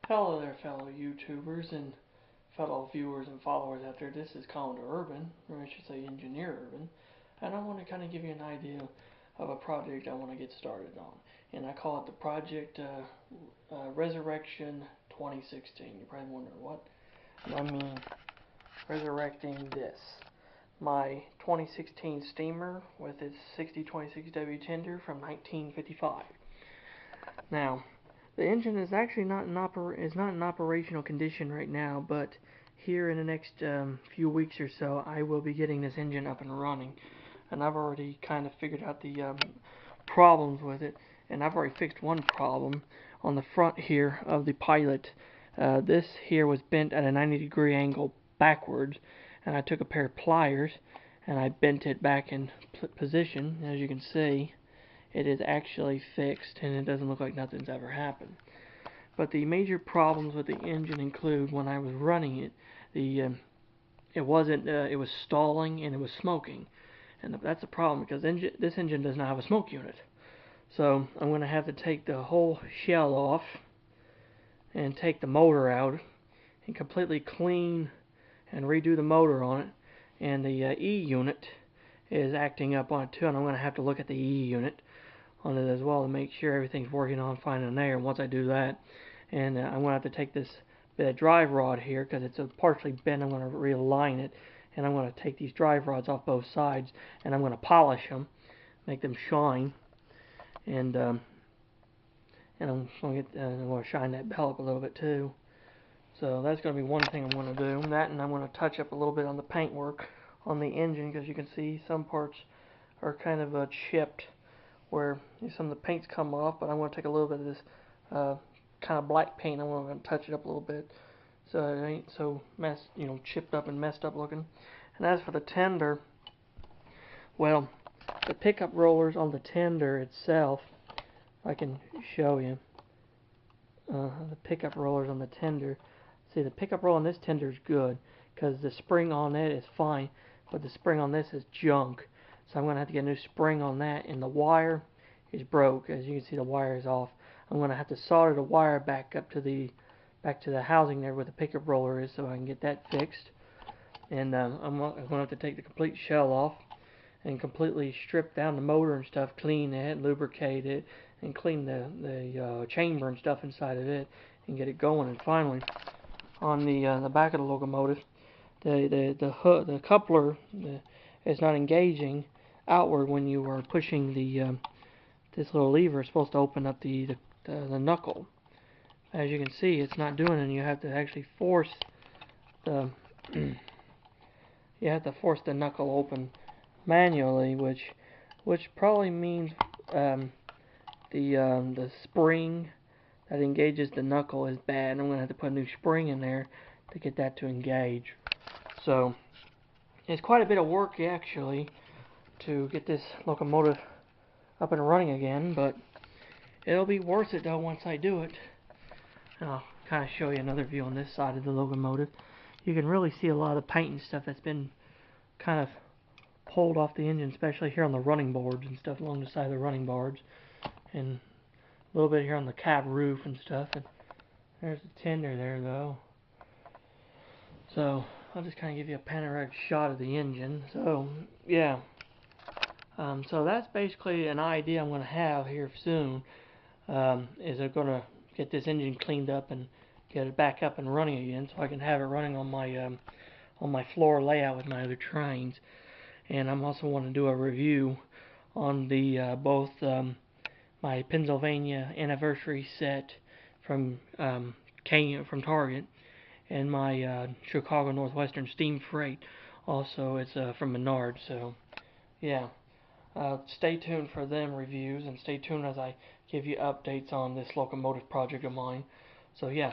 Hello there, fellow YouTubers and fellow viewers and followers out there. This is Commodore Urban, or I should say Engineer Urban, and I want to kind of give you an idea of a project I want to get started on. And I call it the Project Resurrection 2016. You're probably wondering what? I mean, resurrecting this. My 2016 steamer with its 6026W tender from 1955. Now, the engine is actually not in operational condition right now, but here in the next few weeks or so, I will be getting this engine up and running. And I've already kind of figured out the problems with it, and I've already fixed one problem on the front here of the pilot. This here was bent at a 90-degree angle backwards, and I took a pair of pliers and I bent it back in position. As you can see, it is actually fixed, and it doesn't look like nothing's ever happened. But the major problems with the engine include when I was running it, it was stalling and it was smoking, and that's a problem because this engine does not have a smoke unit. So I'm going to have to take the whole shell off and take the motor out and completely clean and redo the motor on it. And the E unit is acting up on it too, and I'm going to have to look at the E unit on it as well to make sure everything's working on fine in there. And once I do that, and I'm going to have to take this bit of drive rod here because it's partially bent. I'm going to realign it, and I'm going to take these drive rods off both sides, and I'm going to polish them, make them shine, and I'm going to shine that bell up a little bit too. So that's going to be one thing I'm going to do. That, and I'm going to touch up a little bit on the paintwork on the engine because you can see some parts are kind of chipped, where some of the paint's come off, but I'm going to take a little bit of this kind of black paint. I'm going to touch it up a little bit so it ain't so chipped up and messed up looking. And as for the tender, well, the pickup rollers on the tender itself, I can show you the pickup rollers on the tender. See, the pickup roll on this tender is good because the spring on it is fine, but the spring on this is junk. So I'm going to have to get a new spring on that, and the wire is broke. As you can see, the wire is off. I'm going to have to solder the wire back to the housing there where the pickup roller is, so I can get that fixed. And I'm going to have to take the complete shell off and completely strip down the motor and stuff, clean it, lubricate it, and clean the chamber and stuff inside of it, and get it going. And finally, on the back of the locomotive, the coupler is not engaging outward when you are pushing this little lever. Is supposed to open up the knuckle. As you can see, it's not doing it, and you have to actually force the knuckle open manually, which probably means the spring that engages the knuckle is bad, and I'm going to have to put a new spring in there to get that to engage. So it's quite a bit of work actually to get this locomotive up and running again, but it'll be worth it though once I do it. And I'll kind of show you another view on this side of the locomotive. You can really see a lot of paint and stuff that's been kind of pulled off the engine, especially here on the running boards and stuff along the side of the running boards, and a little bit here on the cab roof and stuff. And there's the tender there though. So I'll just kind of give you a panoramic shot of the engine. So yeah. So that's basically an idea I'm going to have here soon. Is I'm going to get this engine cleaned up and get it back up and running again, so I can have it running on my floor layout with my other trains. And I'm also want to do a review on the both my Pennsylvania anniversary set from Target, and my Chicago Northwestern Steam Freight. Also, it's from Menards. So yeah. Stay tuned for them reviews, and stay tuned as I give you updates on this locomotive project of mine. So yeah,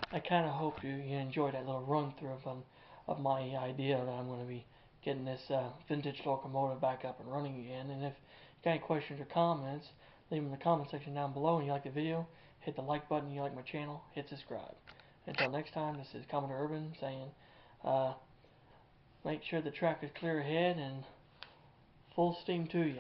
I kind of hope you enjoyed that little run through of my idea that I'm going to be getting this vintage locomotive back up and running again. And if you got any questions or comments, leave them in the comment section down below. And you like the video, hit the like button. You like my channel, hit subscribe. Until next time, this is Commodore Urban saying, make sure the track is clear ahead, and full steam to you.